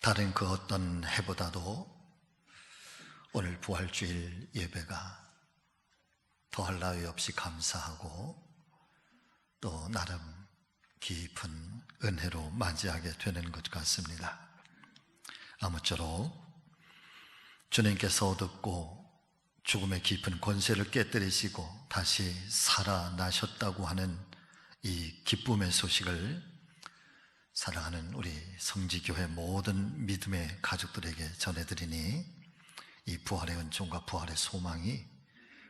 다른 그 어떤 해보다도 오늘 부활주일 예배가 더할 나위 없이 감사하고 또 나름 깊은 은혜로 맞이하게 되는 것 같습니다. 아무쪼록 주님께서 얻었고 죽음의 깊은 권세를 깨뜨리시고 다시 살아나셨다고 하는 이 기쁨의 소식을 사랑하는 우리 성지교회 모든 믿음의 가족들에게 전해드리니 이 부활의 은총과 부활의 소망이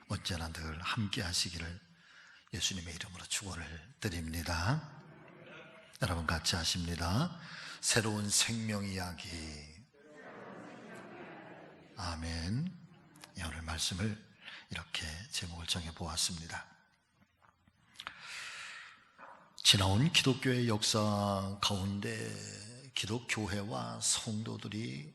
언제나 늘 함께 하시기를 예수님의 이름으로 축원을 드립니다. 여러분 같이 하십니다. 새로운 생명 이야기. 아멘. 오늘 말씀을 이렇게 제목을 정해 보았습니다. 지나온 기독교의 역사 가운데 기독교회와 성도들이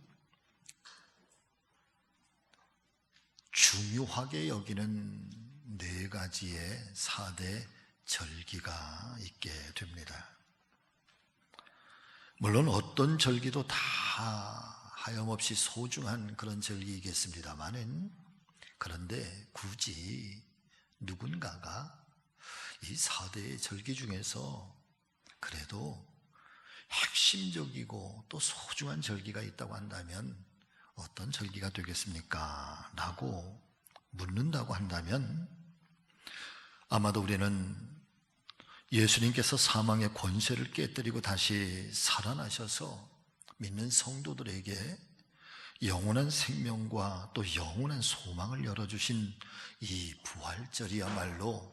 중요하게 여기는 네 가지의 4대 절기가 있게 됩니다. 물론 어떤 절기도 다 하염없이 소중한 그런 절기이겠습니다만은, 그런데 굳이 누군가가 이 4대의 절기 중에서 그래도 핵심적이고 또 소중한 절기가 있다고 한다면 어떤 절기가 되겠습니까? 라고 묻는다고 한다면 아마도 우리는 예수님께서 사망의 권세를 깨뜨리고 다시 살아나셔서 믿는 성도들에게 영원한 생명과 또 영원한 소망을 열어주신 이 부활절이야말로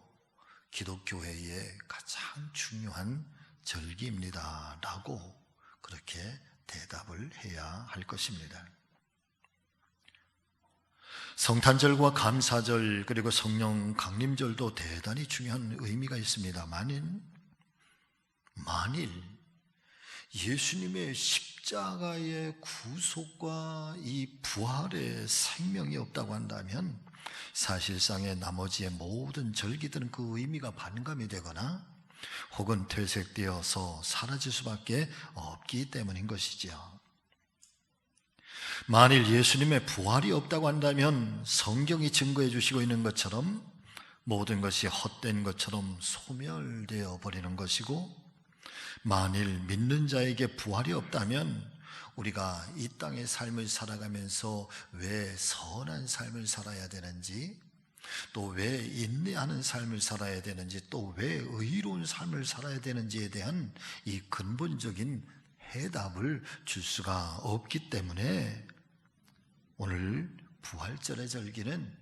기독교회의 가장 중요한 절기입니다 라고 그렇게 대답을 해야 할 것입니다. 성탄절과 감사절 그리고 성령 강림절도 대단히 중요한 의미가 있습니다만, 만일 예수님의 십자가의 구속과 이 부활의 생명이 없다고 한다면 사실상의 나머지의 모든 절기들은 그 의미가 반감이 되거나 혹은 퇴색되어서 사라질 수밖에 없기 때문인 것이죠. 만일 예수님의 부활이 없다고 한다면 성경이 증거해 주시고 있는 것처럼 모든 것이 헛된 것처럼 소멸되어 버리는 것이고, 만일 믿는 자에게 부활이 없다면 우리가 이 땅의 삶을 살아가면서 왜 선한 삶을 살아야 되는지, 또 왜 인내하는 삶을 살아야 되는지, 또 왜 의로운 삶을 살아야 되는지에 대한 이 근본적인 해답을 줄 수가 없기 때문에 오늘 부활절의 절기는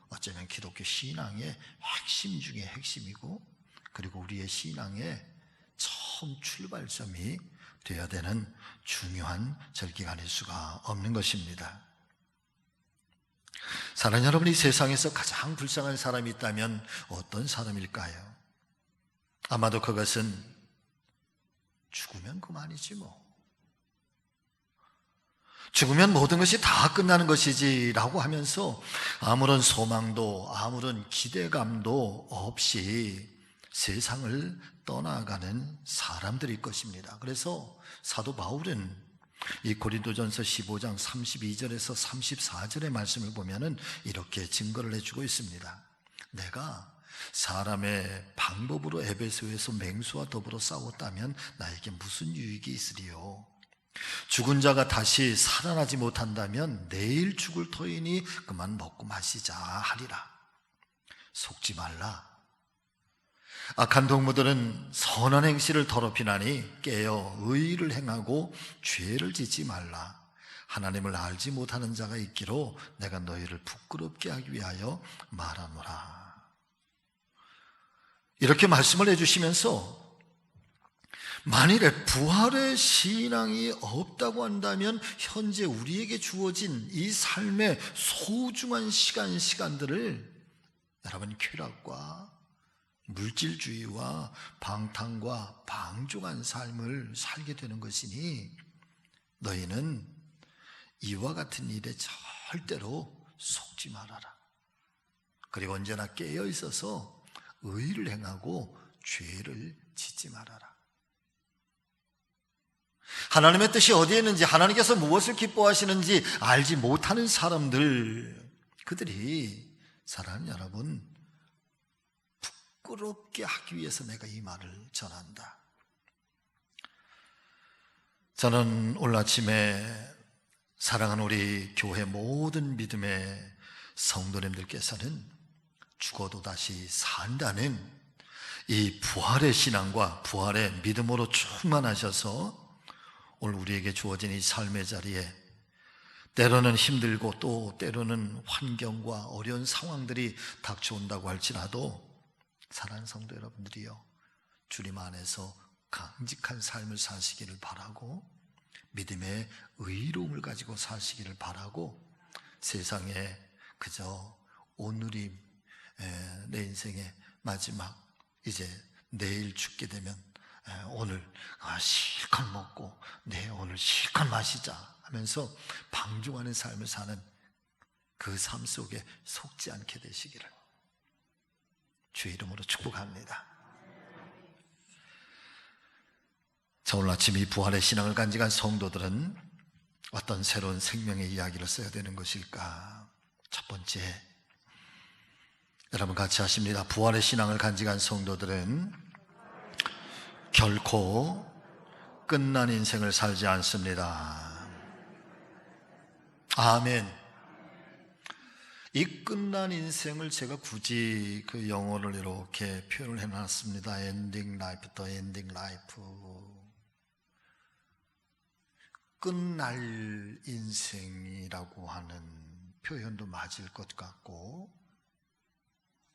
어쩌면 기독교 신앙의 핵심 중에 핵심이고, 그리고 우리의 신앙의 처음 출발점이 되어야 되는 중요한 절기가 아닐 수가 없는 것입니다. 사랑하는 여러분, 이 세상에서 가장 불쌍한 사람이 있다면 어떤 사람일까요? 아마도 그것은 죽으면 그만이지 뭐. 죽으면 모든 것이 다 끝나는 것이지 라고 하면서 아무런 소망도 아무런 기대감도 없이 세상을 떠나가는 사람들일 것입니다. 그래서 사도 바울은 이 고린도전서 15장 32절에서 34절의 말씀을 보면은 이렇게 증거를 해주고 있습니다. 내가 사람의 방법으로 에베소에서 맹수와 더불어 싸웠다면 나에게 무슨 유익이 있으리요? 죽은 자가 다시 살아나지 못한다면 내일 죽을 터이니 그만 먹고 마시자 하리라. 속지 말라. 악한 동무들은 선한 행실을 더럽히나니 깨어 의를 행하고 죄를 짓지 말라. 하나님을 알지 못하는 자가 있기로 내가 너희를 부끄럽게 하기 위하여 말하노라. 이렇게 말씀을 해주시면서 만일에 부활의 신앙이 없다고 한다면 현재 우리에게 주어진 이 삶의 소중한 시간들을 여러분 쾌락과 물질주의와 방탕과 방종한 삶을 살게 되는 것이니 너희는 이와 같은 일에 절대로 속지 말아라. 그리고 언제나 깨어 있어서 의를 행하고 죄를 짓지 말아라. 하나님의 뜻이 어디에 있는지, 하나님께서 무엇을 기뻐하시는지 알지 못하는 사람들, 그들이 사랑하는 여러분, 부끄럽게 하기 위해서 내가 이 말을 전한다. 저는 오늘 아침에 사랑하는 우리 교회 모든 믿음의 성도님들께서는 죽어도 다시 산다는 이 부활의 신앙과 부활의 믿음으로 충만하셔서 오늘 우리에게 주어진 이 삶의 자리에 때로는 힘들고 또 때로는 환경과 어려운 상황들이 닥쳐온다고 할지라도 사랑하는 성도 여러분들이요, 주님 안에서 강직한 삶을 사시기를 바라고 믿음의 의로움을 가지고 사시기를 바라고, 세상에 그저 오늘이 내 인생의 마지막, 이제 내일 죽게 되면 오늘 실컷 먹고 오늘 실컷 마시자 하면서 방종하는 삶을 사는 그 삶 속에 속지 않게 되시기를 주의 이름으로 축복합니다. 자, 오늘 아침 이 부활의 신앙을 간직한 성도들은 어떤 새로운 생명의 이야기를 써야 되는 것일까? 첫 번째, 여러분 같이 하십니다. 부활의 신앙을 간직한 성도들은 결코 끝난 인생을 살지 않습니다. 아멘. 이 끝난 인생을 제가 굳이 그 영어를 이렇게 표현을 해놨습니다. 엔딩 라이프, 더 엔딩 라이프. 끝날 인생이라고 하는 표현도 맞을 것 같고,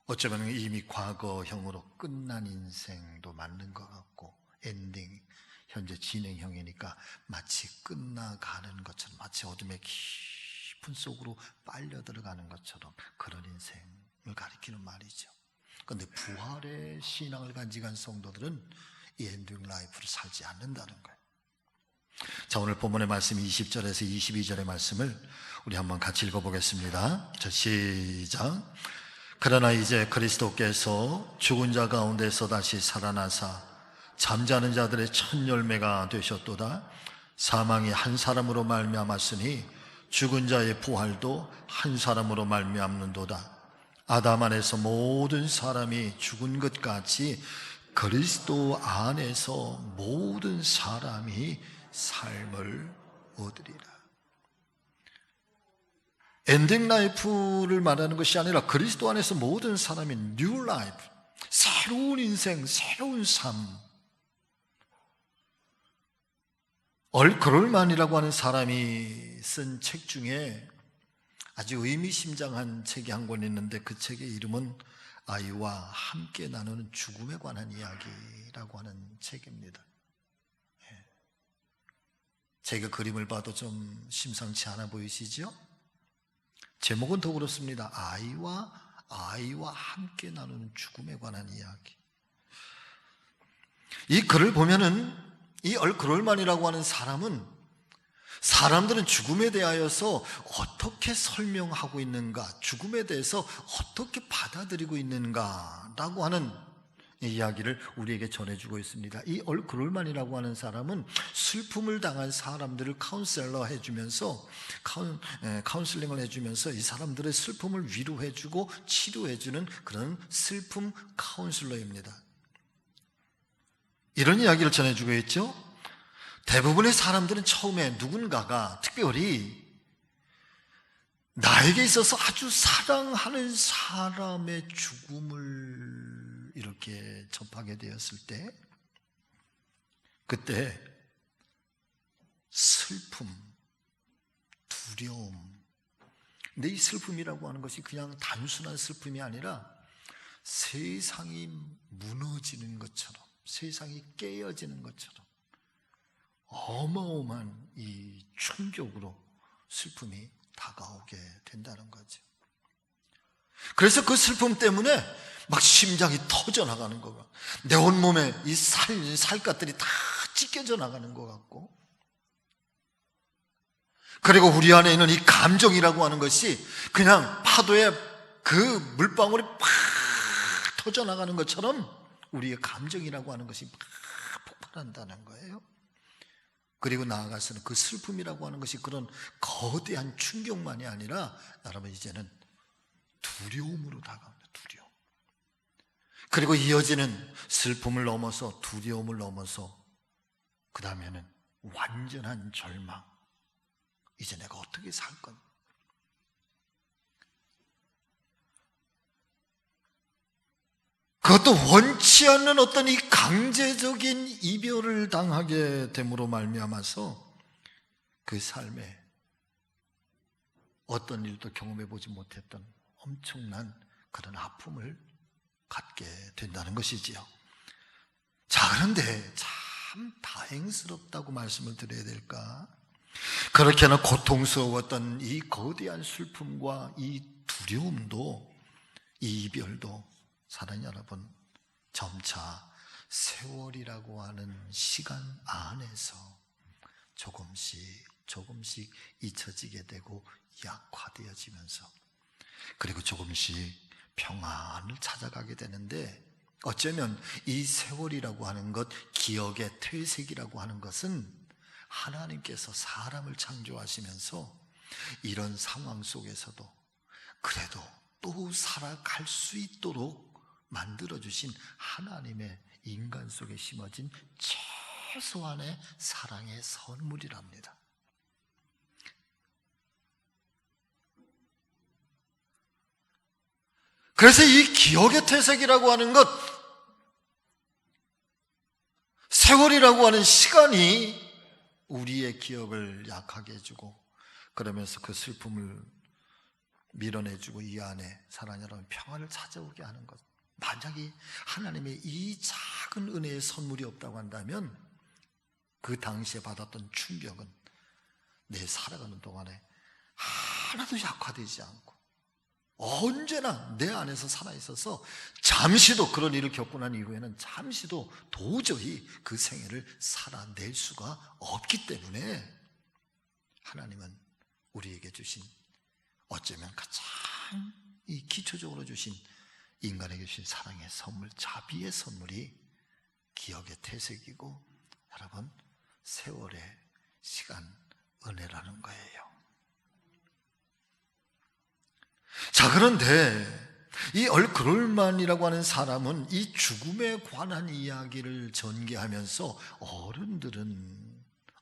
어쩌면 이미 과거형으로 끝난 인생도 맞는 것 같고, 엔딩, 현재 진행형이니까 마치 끝나가는 것처럼, 마치 어둠의 깊은 속으로 빨려 들어가는 것처럼 그런 인생을 가리키는 말이죠. 그런데 부활의 신앙을 간직한 성도들은 이 엔딩 라이프를 살지 않는다는 거예요. 자, 오늘 본문의 말씀 20절에서 22절의 말씀을 우리 한번 같이 읽어보겠습니다. 자, 시작. 그러나 이제 그리스도께서 죽은 자 가운데서 다시 살아나사 잠자는 자들의 첫 열매가 되셨도다. 사망이 한 사람으로 말미암았으니 죽은 자의 부활도 한 사람으로 말미암는도다. 아담 안에서 모든 사람이 죽은 것 같이 그리스도 안에서 모든 사람이 삶을 얻으리라. 엔딩 라이프를 말하는 것이 아니라 그리스도 안에서 모든 사람이 뉴 라이프, 새로운 인생, 새로운 삶. 얼크롤만이라고 하는 사람이 쓴 책 중에 아주 의미심장한 책이 한 권 있는데, 그 책의 이름은 아이와 함께 나누는 죽음에 관한 이야기라고 하는 책입니다. 제가 그림을 봐도 좀 심상치 않아 보이시죠? 제목은 더 그렇습니다. 아이와 함께 나누는 죽음에 관한 이야기. 이 글을 보면은 이 얼크롤만이라고 하는 사람은 사람들은 죽음에 대하여서 어떻게 설명하고 있는가, 죽음에 대해서 어떻게 받아들이고 있는가라고 하는 이야기를 우리에게 전해주고 있습니다. 이 얼크롤만이라고 하는 사람은 슬픔을 당한 사람들을 카운셀러 해주면서 카운슬링을 해주면서 이 사람들의 슬픔을 위로해주고 치료해주는 그런 슬픔 카운슬러입니다. 이런 이야기를 전해주고 있죠. 대부분의 사람들은 처음에 누군가가 특별히 나에게 있어서 아주 사랑하는 사람의 죽음을 이렇게 접하게 되었을 때, 그때 슬픔, 두려움, 근데 이 슬픔이라고 하는 것이 그냥 단순한 슬픔이 아니라 세상이 무너지는 것처럼, 세상이 깨어지는 것처럼 어마어마한 이 충격으로 슬픔이 다가오게 된다는 거죠. 그래서 그 슬픔 때문에 막 심장이 터져 나가는 것 같고, 내 온몸에 이 살갗들이 다 찢겨져 나가는 것 같고, 그리고 우리 안에 있는 이 감정이라고 하는 것이 그냥 파도에 그 물방울이 팍 터져 나가는 것처럼 우리의 감정이라고 하는 것이 막 폭발한다는 거예요. 그리고 나아가서는 그 슬픔이라고 하는 것이 그런 거대한 충격만이 아니라 여러분 이제는 두려움으로 다가옵니다. 두려움. 그리고 이어지는 슬픔을 넘어서 두려움을 넘어서 그 다음에는 완전한 절망. 이제 내가 어떻게 살 건? 그것도 원치 않는 어떤 이 강제적인 이별을 당하게 됨으로 말미암아서 그 삶에 어떤 일도 경험해 보지 못했던 엄청난 그런 아픔을 갖게 된다는 것이지요. 자, 그런데 참 다행스럽다고 말씀을 드려야 될까? 그렇게는 고통스러웠던 이 거대한 슬픔과 이 두려움도, 이 이별도 사랑하는 여러분, 점차 세월이라고 하는 시간 안에서 조금씩 잊혀지게 되고 약화되어지면서, 그리고 조금씩 평안을 찾아가게 되는데, 어쩌면 이 세월이라고 하는 것, 기억의 퇴색이라고 하는 것은 하나님께서 사람을 창조하시면서 이런 상황 속에서도 그래도 또 살아갈 수 있도록 만들어주신 하나님의 인간 속에 심어진 최소한의 사랑의 선물이랍니다. 그래서 이 기억의 퇴색이라고 하는 것, 세월이라고 하는 시간이 우리의 기억을 약하게 해주고, 그러면서 그 슬픔을 밀어내주고 이 안에 사랑하는 여러분 평화를 찾아오게 하는 것. 만약에 하나님의 이 작은 은혜의 선물이 없다고 한다면 그 당시에 받았던 충격은 내 살아가는 동안에 하나도 약화되지 않고 언제나 내 안에서 살아있어서 잠시도 그런 일을 겪고 난 이후에는 잠시도 도저히 그 생애를 살아낼 수가 없기 때문에 하나님은 우리에게 주신, 어쩌면 가장 이 기초적으로 주신, 인간에게 주신 사랑의 선물, 자비의 선물이 기억의 퇴색이고 여러분 세월의 시간 은혜라는 거예요. 자, 그런데 이 얼크롤만이라고 하는 사람은 이 죽음에 관한 이야기를 전개하면서 어른들은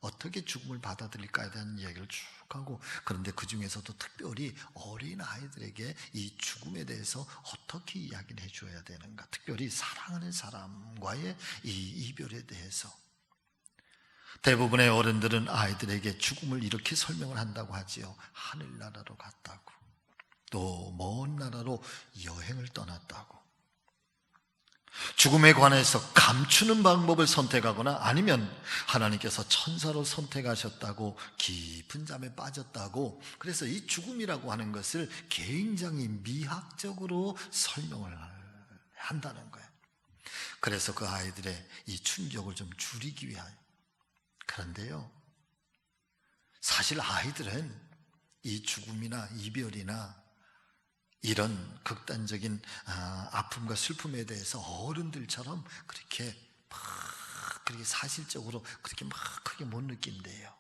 어떻게 죽음을 받아들일까에 대한 이야기를 쭉 하고, 그런데 그 중에서도 특별히 어린 아이들에게 이 죽음에 대해서 어떻게 이야기를 해줘야 되는가, 특별히 사랑하는 사람과의 이 이별에 대해서 대부분의 어른들은 아이들에게 죽음을 이렇게 설명을 한다고 하지요. 하늘나라로 갔다고, 또 먼 나라로 여행을 떠났다고, 죽음에 관해서 감추는 방법을 선택하거나 아니면 하나님께서 천사로 선택하셨다고 깊은 잠에 빠졌다고, 그래서 이 죽음이라고 하는 것을 굉장히 미학적으로 설명을 한다는 거예요. 그래서 그 아이들의 이 충격을 좀 줄이기 위하여. 그런데요, 사실 아이들은 이 죽음이나 이별이나 이런 극단적인 아픔과 슬픔에 대해서 어른들처럼 그렇게 사실적으로 그렇게 막 크게 못 느낀대요.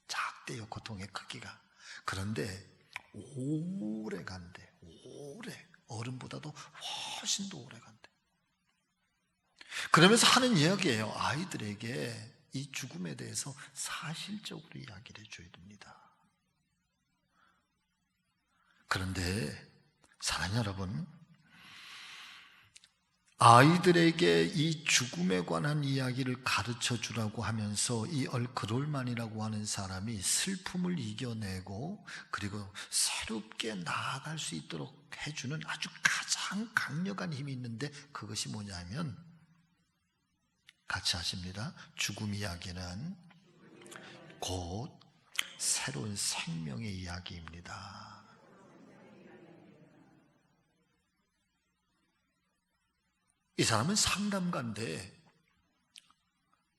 작대요, 고통의 크기가. 그런데 오래 간대. 오래, 어른보다도 훨씬 더 오래 간대. 그러면서 하는 이야기예요. 아이들에게 이 죽음에 대해서 사실적으로 이야기를 해줘야 됩니다. 그런데 사랑하는 여러분, 아이들에게 이 죽음에 관한 이야기를 가르쳐 주라고 하면서 이 얼크롤만이라고 하는 사람이 슬픔을 이겨내고 그리고 새롭게 나아갈 수 있도록 해주는 아주 가장 강력한 힘이 있는데, 그것이 뭐냐면, 같이 하십니다. 죽음 이야기는 곧 새로운 생명의 이야기입니다. 이 사람은 상담가인데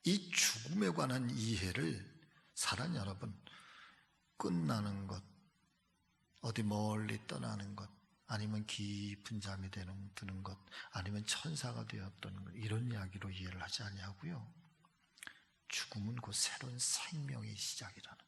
이 죽음에 관한 이해를, 사랑 여러분, 끝나는 것, 어디 멀리 떠나는 것, 아니면 깊은 잠이 드는 것, 아니면 천사가 되었던 것, 이런 이야기로 이해를 하지 아니하고요, 죽음은 곧 새로운 생명의 시작이라는.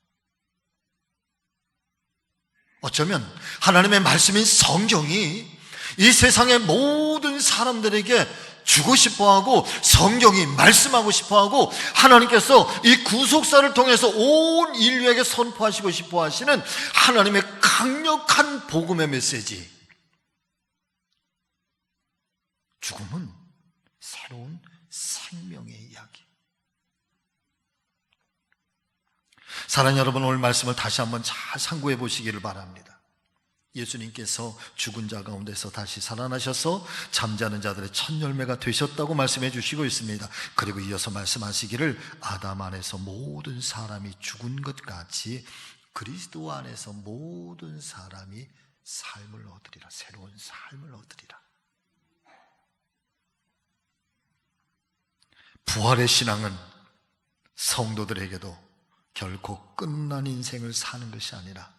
어쩌면 하나님의 말씀인 성경이 이 세상의 모든 사람들에게 주고 싶어하고, 성경이 말씀하고 싶어하고, 하나님께서 이 구속사를 통해서 온 인류에게 선포하시고 싶어하시는 하나님의 강력한 복음의 메시지. 죽음은 새로운 생명의 이야기. 사랑하는 여러분, 오늘 말씀을 다시 한번 잘 상고해 보시기를 바랍니다. 예수님께서 죽은 자 가운데서 다시 살아나셔서 잠자는 자들의 첫 열매가 되셨다고 말씀해 주시고 있습니다. 그리고 이어서 말씀하시기를 아담 안에서 모든 사람이 죽은 것 같이 그리스도 안에서 모든 사람이 삶을 얻으리라. 새로운 삶을 얻으리라. 부활의 신앙은 성도들에게도 결코 끝난 인생을 사는 것이 아니라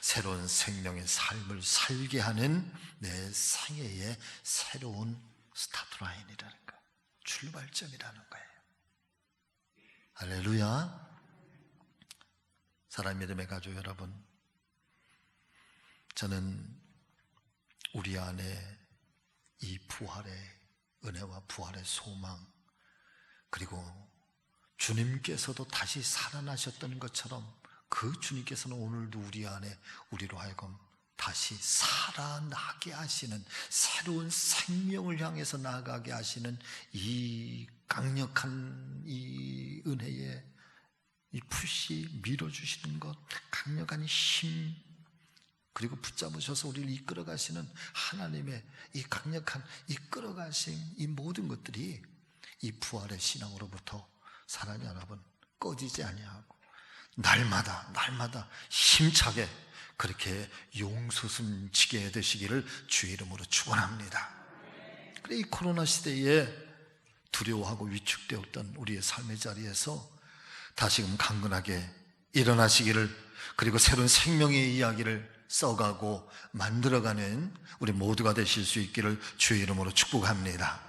새로운 생명의 삶을 살게 하는 내 생애의 새로운 스타트라인이라는 거예요. 출발점이라는 거예요. 할렐루야. 사랑하는 믿음의 가족 여러분, 저는 우리 안에 이 부활의 은혜와 부활의 소망, 그리고 주님께서도 다시 살아나셨던 것처럼 그 주님께서는 오늘도 우리 안에 우리로 하여금 다시 살아나게 하시는, 새로운 생명을 향해서 나아가게 하시는 이 강력한 이 은혜의 이 푸시, 밀어주시는 것, 강력한 힘, 그리고 붙잡으셔서 우리를 이끌어 가시는 하나님의 이 강력한 이끌어가신 이 모든 것들이 이 부활의 신앙으로부터 사랑하는 여러분 꺼지지 아니하고 날마다 힘차게 그렇게 용솟음치게 되시기를 주의 이름으로 축원합니다. 그래, 이 코로나 시대에 두려워하고 위축되었던 우리의 삶의 자리에서 다시금 강건하게 일어나시기를, 그리고 새로운 생명의 이야기를 써가고 만들어가는 우리 모두가 되실 수 있기를 주의 이름으로 축복합니다.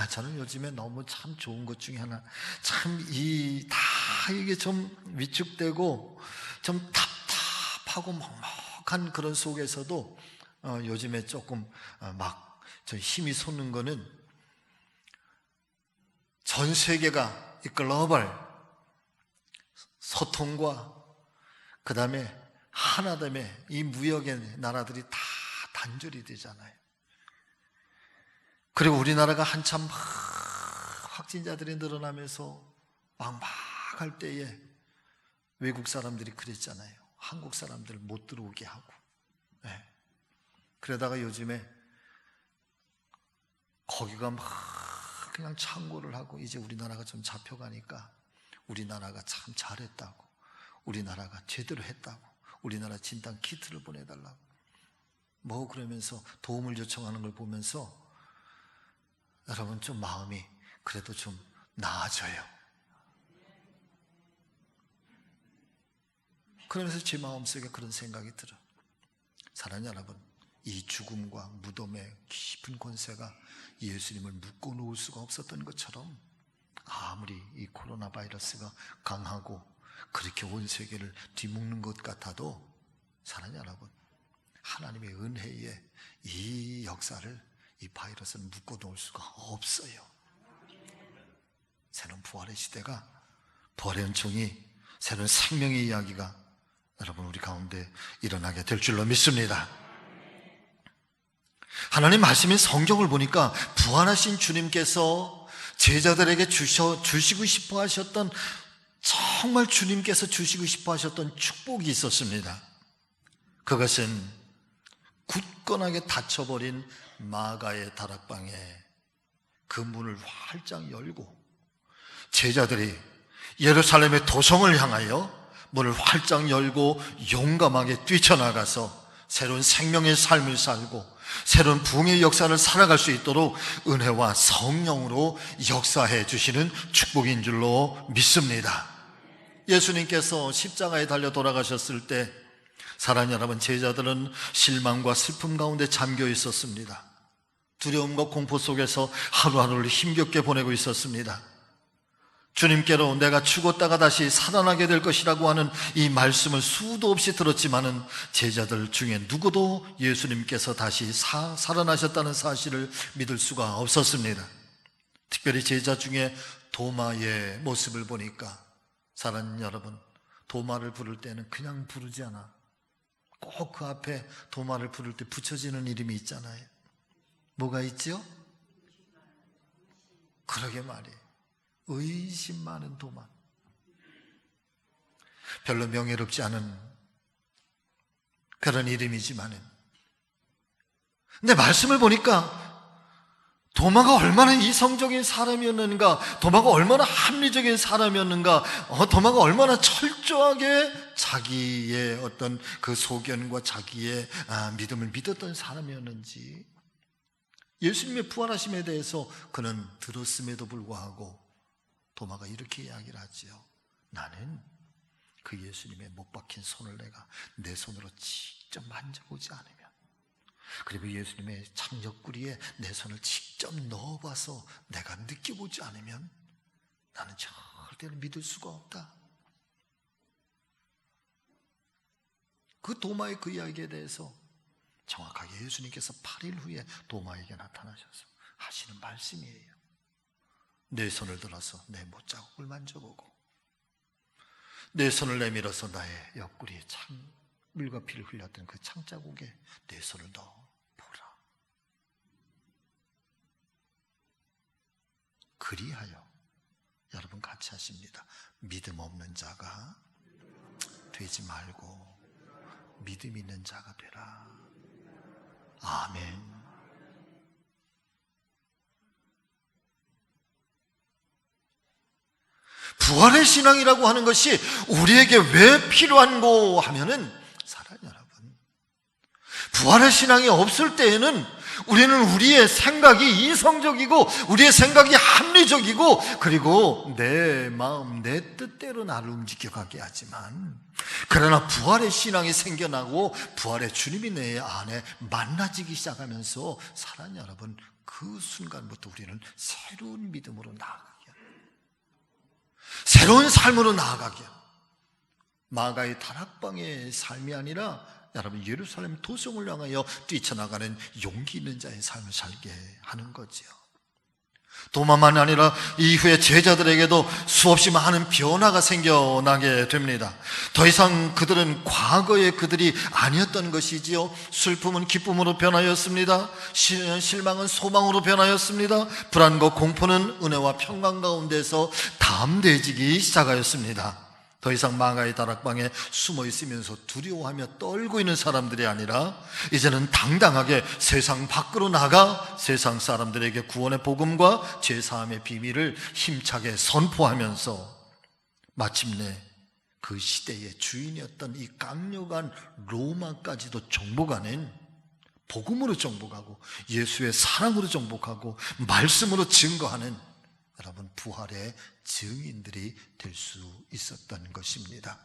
저는 요즘에 너무 참 좋은 것 중에 하나, 참 이게 좀 위축되고 좀 답답하고 먹먹한 그런 속에서도 요즘에 조금 막 저 힘이 솟는 거는, 전 세계가 이 글로벌 소통과 그 다음에 하나됨의 이 무역의 나라들이 다 단절이 되잖아요. 그리고 우리나라가 한참 막 확진자들이 늘어나면서 막할 때에 외국 사람들이 그랬잖아요. 한국 사람들 못 들어오게 하고. 네. 그러다가 요즘에 거기가 막 그냥 창고를 하고 이제 우리나라가 좀 잡혀가니까 우리나라가 참 잘했다고, 우리나라가 제대로 했다고, 우리나라 진단 키트를 보내달라고 뭐 그러면서 도움을 요청하는 걸 보면서 여러분 좀 마음이 그래도 좀 나아져요. 그러면서 제 마음속에 그런 생각이 들어요. 사랑하는 여러분, 이 죽음과 무덤의 깊은 권세가 예수님을 묶어 놓을 수가 없었던 것처럼, 아무리 이 코로나 바이러스가 강하고 그렇게 온 세계를 뒤먹는 것 같아도 사랑하는 여러분, 하나님의 은혜의 이 역사를 이 바이러스는 묶어 놓을 수가 없어요. 새로운 부활의 시대가, 부활의 은총이, 새로운 생명의 이야기가 여러분 우리 가운데 일어나게 될 줄로 믿습니다. 하나님 말씀인 성경을 보니까 부활하신 주님께서 제자들에게 주시고 싶어 하셨던, 정말 주님께서 주시고 싶어 하셨던 축복이 있었습니다. 그것은 굳건하게 닫혀버린 마가의 다락방에 그 문을 활짝 열고 제자들이 예루살렘의 도성을 향하여 문을 활짝 열고 용감하게 뛰쳐나가서 새로운 생명의 삶을 살고 새로운 부흥의 역사를 살아갈 수 있도록 은혜와 성령으로 역사해 주시는 축복인 줄로 믿습니다. 예수님께서 십자가에 달려 돌아가셨을 때 사랑하는 여러분, 제자들은 실망과 슬픔 가운데 잠겨 있었습니다. 두려움과 공포 속에서 하루하루를 힘겹게 보내고 있었습니다. 주님께로 내가 죽었다가 다시 살아나게 될 것이라고 하는 이 말씀을 수도 없이 들었지만은 제자들 중에 누구도 예수님께서 다시 살아나셨다는 사실을 믿을 수가 없었습니다. 특별히 제자 중에 도마의 모습을 보니까, 사랑하는 여러분, 도마를 부를 때는 그냥 부르지 않아. 꼭 그 앞에 도마를 부를 때 붙여지는 이름이 있잖아요. 뭐가 있죠? 그러게 말이에요. 의심 많은 도마. 별로 명예롭지 않은 그런 이름이지만은, 근데 말씀을 보니까 도마가 얼마나 이성적인 사람이었는가, 도마가 얼마나 합리적인 사람이었는가, 도마가 얼마나 철저하게 자기의 어떤 그 소견과 자기의 믿음을 믿었던 사람이었는지, 예수님의 부활하심에 대해서 그는 들었음에도 불구하고 도마가 이렇게 이야기를 하지요. 나는 그 예수님의 못 박힌 손을 내가 내 손으로 직접 만져보지 않으면, 그리고 예수님의 장력구리에 내 손을 직접 넣어봐서 내가 느껴보지 않으면 나는 절대로 믿을 수가 없다. 그 도마의 그 이야기에 대해서 정확하게 예수님께서 8일 후에 도마에게 나타나셔서 하시는 말씀이에요. 내 손을 들어서 내 못자국을 만져보고, 내 손을 내밀어서 나의 옆구리에 물과 피를 흘렸던 그 창자국에 내 손을 넣어 보라. 그리하여, 여러분 같이 하십니다. 믿음 없는 자가 되지 말고 믿음 있는 자가 되라. 아멘. 부활의 신앙이라고 하는 것이 우리에게 왜 필요한고 하면은, 사랑하는 여러분, 부활의 신앙이 없을 때에는 우리는 우리의 생각이 이성적이고 우리의 생각이 합리적이고, 그리고 내 마음 내 뜻대로 나를 움직여가게 하지만, 그러나 부활의 신앙이 생겨나고 부활의 주님이 내 안에 만나지기 시작하면서, 사랑하는 여러분, 그 순간부터 우리는 새로운 믿음으로 나아가게, 새로운 삶으로 나아가게, 마가의 다락방의 삶이 아니라 여러분 예루살렘 도성을 향하여 뛰쳐나가는 용기 있는 자의 삶을 살게 하는 거지요. 도마만 아니라 이후에 제자들에게도 수없이 많은 변화가 생겨나게 됩니다. 더 이상 그들은 과거의 그들이 아니었던 것이지요. 슬픔은 기쁨으로 변하였습니다. 실망은 소망으로 변하였습니다. 불안과 공포는 은혜와 평강 가운데서 담대해지기 시작하였습니다. 더 이상 마가의 다락방에 숨어 있으면서 두려워하며 떨고 있는 사람들이 아니라, 이제는 당당하게 세상 밖으로 나가 세상 사람들에게 구원의 복음과 죄사함의 비밀을 힘차게 선포하면서 마침내 그 시대의 주인이었던 이 강력한 로마까지도 정복하는, 복음으로 정복하고 예수의 사랑으로 정복하고 말씀으로 증거하는, 여러분 부활의 증인들이 될 수 있었던 것입니다.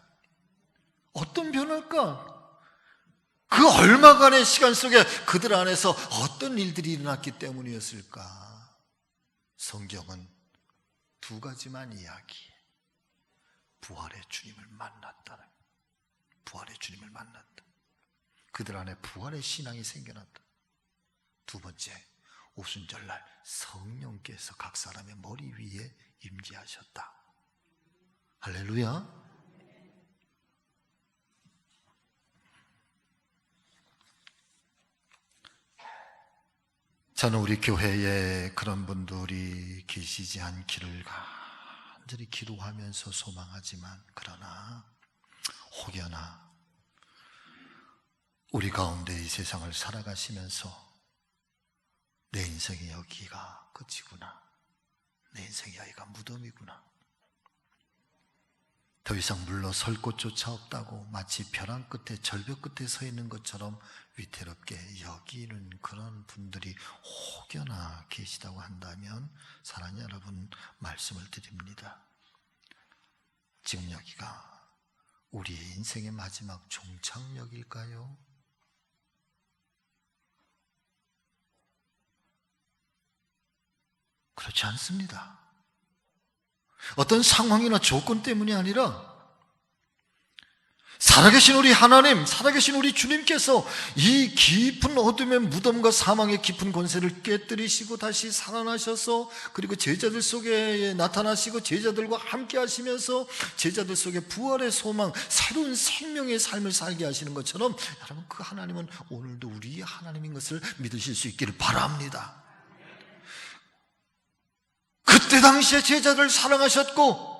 어떤 변화일까? 그 얼마간의 시간 속에 그들 안에서 어떤 일들이 일어났기 때문이었을까? 성경은 두 가지만 이야기해. 부활의 주님을 만났다는, 부활의 주님을 만났다. 그들 안에 부활의 신앙이 생겨났다. 두 번째, 오순절날 성령께서 각 사람의 머리 위에 임재하셨다. 할렐루야. 저는 우리 교회에 그런 분들이 계시지 않기를 간절히 기도하면서 소망하지만, 그러나 혹여나 우리 가운데 이 세상을 살아가시면서 내 인생이 여기가 끝이구나, 내 인생이 여기가 무덤이구나, 더 이상 물러설 곳조차 없다고 마치 벼랑 끝에 절벽 끝에 서 있는 것처럼 위태롭게 여기는 그런 분들이 혹여나 계시다고 한다면, 사랑하는 여러분, 말씀을 드립니다. 지금 여기가 우리의 인생의 마지막 종착역일까요? 그렇지 않습니다. 어떤 상황이나 조건 때문이 아니라 살아계신 우리 하나님, 살아계신 우리 주님께서 이 깊은 어둠의 무덤과 사망의 깊은 권세를 깨뜨리시고 다시 살아나셔서, 그리고 제자들 속에 나타나시고 제자들과 함께 하시면서 제자들 속에 부활의 소망, 새로운 생명의 삶을 살게 하시는 것처럼, 여러분, 그 하나님은 오늘도 우리 하나님인 것을 믿으실 수 있기를 바랍니다. 그때 당시에 제자들을 사랑하셨고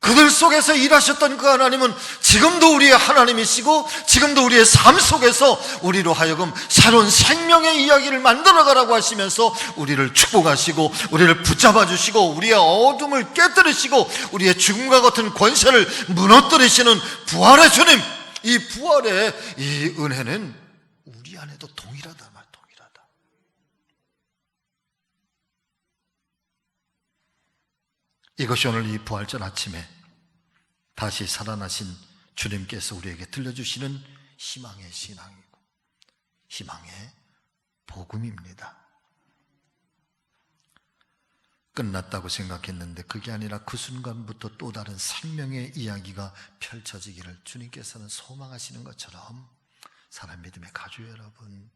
그들 속에서 일하셨던 그 하나님은 지금도 우리의 하나님이시고, 지금도 우리의 삶 속에서 우리로 하여금 새로운 생명의 이야기를 만들어가라고 하시면서 우리를 축복하시고 우리를 붙잡아 주시고 우리의 어둠을 깨뜨리시고 우리의 죽음과 같은 권세를 무너뜨리시는 부활의 주님, 이 부활의 이 은혜는 우리 안에도 동일하다. 이것이 오늘 이 부활절 아침에 다시 살아나신 주님께서 우리에게 들려주시는 희망의 신앙이고 희망의 복음입니다. 끝났다고 생각했는데 그게 아니라 그 순간부터 또 다른 생명의 이야기가 펼쳐지기를 주님께서는 소망하시는 것처럼, 사랑 믿음의 가족 여러분,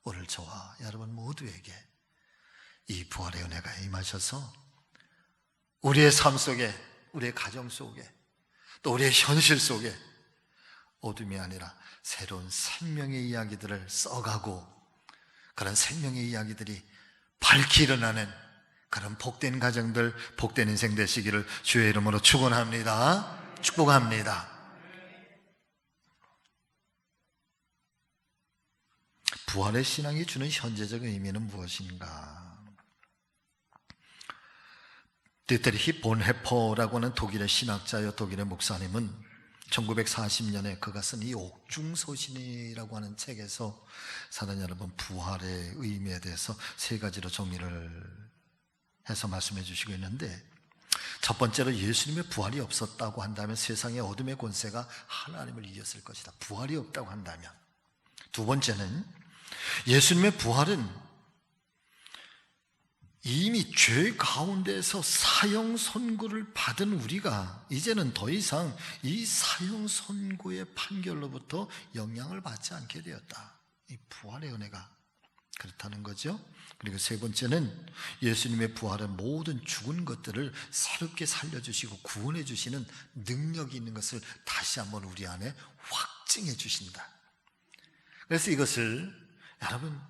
오늘 저와 여러분 모두에게 이 부활의 은혜가 임하셔서 우리의 삶 속에, 우리의 가정 속에, 또 우리의 현실 속에 어둠이 아니라 새로운 생명의 이야기들을 써가고, 그런 생명의 이야기들이 밝히 일어나는 그런 복된 가정들, 복된 인생 되시기를 주의 이름으로 축원합니다. 축복합니다. 부활의 신앙이 주는 현재적 의미는 무엇인가? 디트리히 본헤퍼라고 하는 독일의 신학자여 독일의 목사님은 1940년에 그가 쓴 이 옥중서신이라고 하는 책에서, 사랑 여러분, 부활의 의미에 대해서 세 가지로 정리를 해서 말씀해 주시고 있는데, 첫 번째로 예수님의 부활이 없었다고 한다면 세상의 어둠의 권세가 하나님을 이겼을 것이다. 부활이 없다고 한다면. 두 번째는 예수님의 부활은 이미 죄 가운데서 사형 선고를 받은 우리가 이제는 더 이상 이 사형 선고의 판결로부터 영향을 받지 않게 되었다. 이 부활의 은혜가 그렇다는 거죠. 그리고 세 번째는 예수님의 부활은 모든 죽은 것들을 새롭게 살려주시고 구원해 주시는 능력이 있는 것을 다시 한번 우리 안에 확증해 주신다. 그래서 이것을 여러분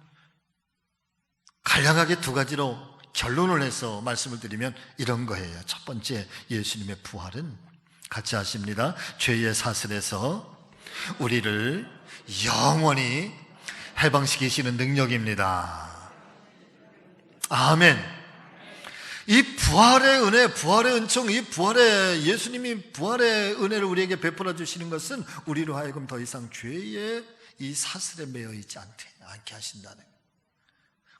간략하게 두 가지로 결론을 해서 말씀을 드리면 이런 거예요. 첫 번째, 예수님의 부활은 같이 하십니다. 죄의 사슬에서 우리를 영원히 해방시키시는 능력입니다. 아멘. 이 부활의 은혜, 부활의 은총, 이 부활의 예수님이 부활의 은혜를 우리에게 베풀어 주시는 것은 우리로 하여금 더 이상 죄의 이 사슬에 매여 있지 않게 하신다는 거예요.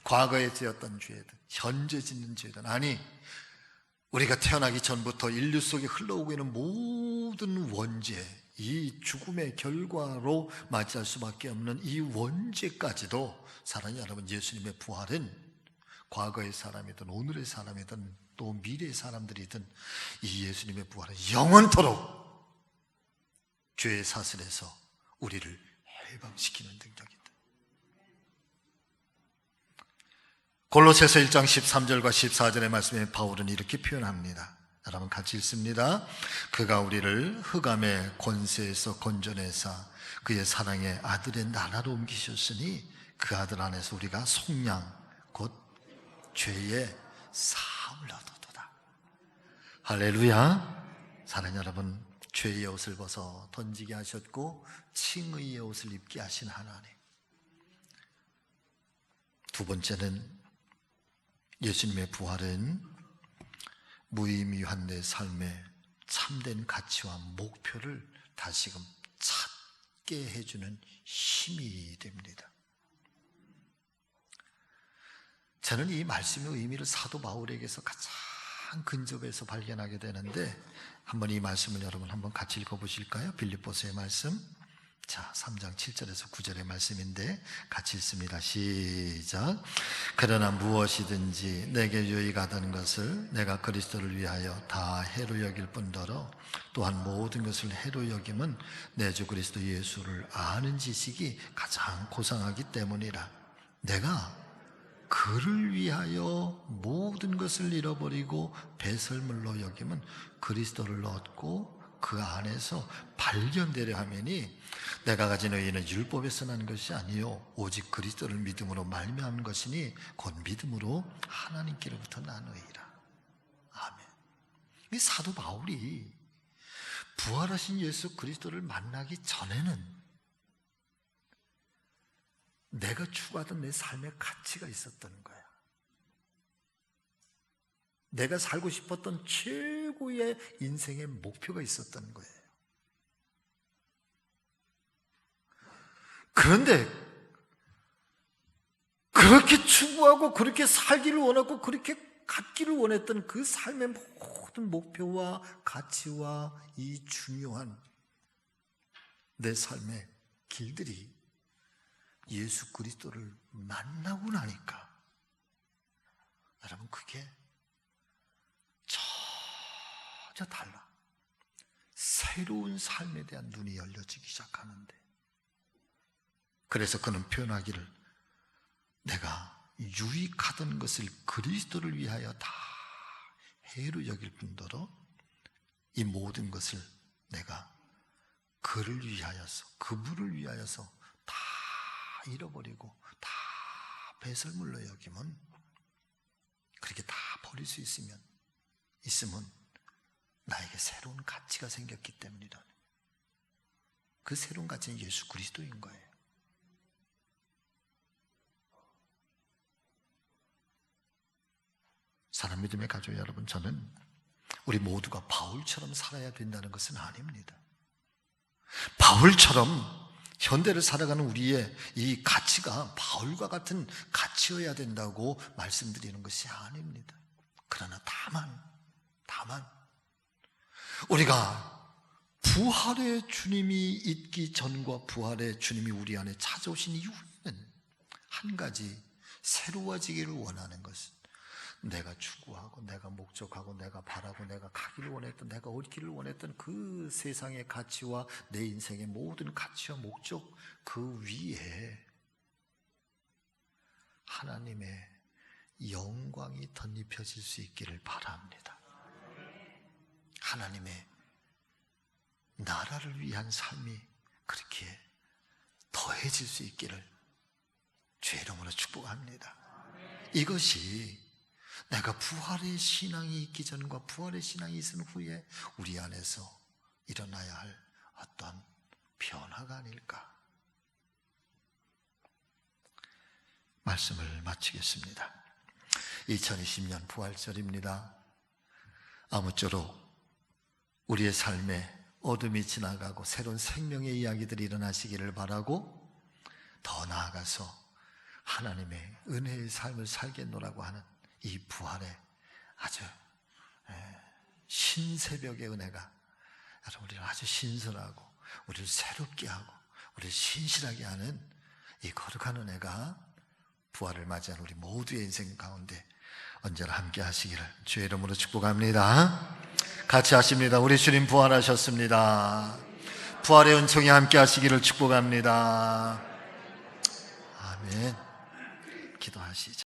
과거에 지었던 죄든 현재 짓는 죄든, 아니 우리가 태어나기 전부터 인류 속에 흘러오고 있는 모든 원죄, 이 죽음의 결과로 맞이할 수밖에 없는 이 원죄까지도, 사랑하는 여러분, 예수님의 부활은 과거의 사람이든 오늘의 사람이든 또 미래의 사람들이든 이 예수님의 부활은 영원토록 죄의 사슬에서 우리를 해방시키는 능력이다. 골로새서 1장 13절과 14절의 말씀에 바울은 이렇게 표현합니다. 여러분 같이 읽습니다. 그가 우리를 흑암의 권세에서 건져내사 그의 사랑의 아들의 나라로 옮기셨으니 그 아들 안에서 우리가 속량 곧 죄의 사함을 얻었도다. 할렐루야. 사랑하는 여러분, 죄의 옷을 벗어 던지게 하셨고 칭의의 옷을 입게 하신 하나님. 두 번째는 예수님의 부활은 무의미한 내 삶의 참된 가치와 목표를 다시금 찾게 해주는 힘이 됩니다. 저는 이 말씀의 의미를 사도 바울에게서 가장 근접해서 발견하게 되는데, 한번 이 말씀을 여러분 한번 같이 읽어보실까요? 빌립보서의 말씀 자, 3장 7절에서 9절의 말씀인데 같이 읽습니다. 시작. 그러나 무엇이든지 내게 유익하다는 것을 내가 그리스도를 위하여 다 해로 여길 뿐더러 또한 모든 것을 해로 여김은 내 주 그리스도 예수를 아는 지식이 가장 고상하기 때문이라. 내가 그를 위하여 모든 것을 잃어버리고 배설물로 여김은 그리스도를 얻고 그 안에서 발견되려 하매니 내가 가진 의의는 율법에서 난 것이 아니요 오직 그리스도를 믿음으로 말미암은 것이니 곧 믿음으로 하나님께로부터 난 의의라. 아멘. 이 사도 바울이 부활하신 예수 그리스도를 만나기 전에는 내가 추구하던 내 삶의 가치가 있었던 거야. 내가 살고 싶었던 최고의 인생의 목표가 있었던 거예요. 그런데 그렇게 추구하고 그렇게 살기를 원하고 그렇게 갖기를 원했던 그 삶의 모든 목표와 가치와 이 중요한 내 삶의 길들이 예수 그리스도를 만나고 나니까 여러분 그게 전혀 달라. 새로운 삶에 대한 눈이 열려지기 시작하는데, 그래서 그는 표현하기를 내가 유익하던 것을 그리스도를 위하여 다 해로 여길 뿐더러 이 모든 것을 내가 그를 위하여서 그분을 위하여서 다 잃어버리고 다 배설물로 여기면, 그렇게 다 버릴 수 있으면 나에게 새로운 가치가 생겼기 때문이다. 그 새로운 가치는 예수 그리스도인 거예요. 사랑 믿음의 가족 여러분, 저는 우리 모두가 바울처럼 살아야 된다는 것은 아닙니다. 바울처럼 현대를 살아가는 우리의 이 가치가 바울과 같은 가치여야 된다고 말씀드리는 것이 아닙니다. 그러나 다만 우리가 부활의 주님이 있기 전과 부활의 주님이 우리 안에 찾아오신 이후에는 한 가지 새로워지기를 원하는 것은 내가 추구하고 내가 목적하고 내가 바라고 내가 가기를 원했던, 내가 얻기를 원했던 그 세상의 가치와 내 인생의 모든 가치와 목적 그 위에 하나님의 영광이 덧입혀질 수 있기를 바랍니다. 하나님의 나라를 위한 삶이 그렇게 더해질 수 있기를 주의 이름으로 축복합니다. 이것이 내가 부활의 신앙이 있기 전과 부활의 신앙이 있은 후에 우리 안에서 일어나야 할 어떤 변화가 아닐까. 말씀을 마치겠습니다. 2020년 부활절입니다. 아무쪼록 우리의 삶에 어둠이 지나가고 새로운 생명의 이야기들이 일어나시기를 바라고, 더 나아가서 하나님의 은혜의 삶을 살겠노라고 하는 이 부활의 아주 신새벽의 은혜가 우리를 아주 신선하고 우리를 새롭게 하고 우리를 신실하게 하는 이 거룩한 은혜가 부활을 맞이한 우리 모두의 인생 가운데 언제나 함께 하시기를 주의 이름으로 축복합니다. 같이 하십니다. 우리 주님 부활하셨습니다. 부활의 은총이 함께 하시기를 축복합니다. 아멘. 기도하시죠.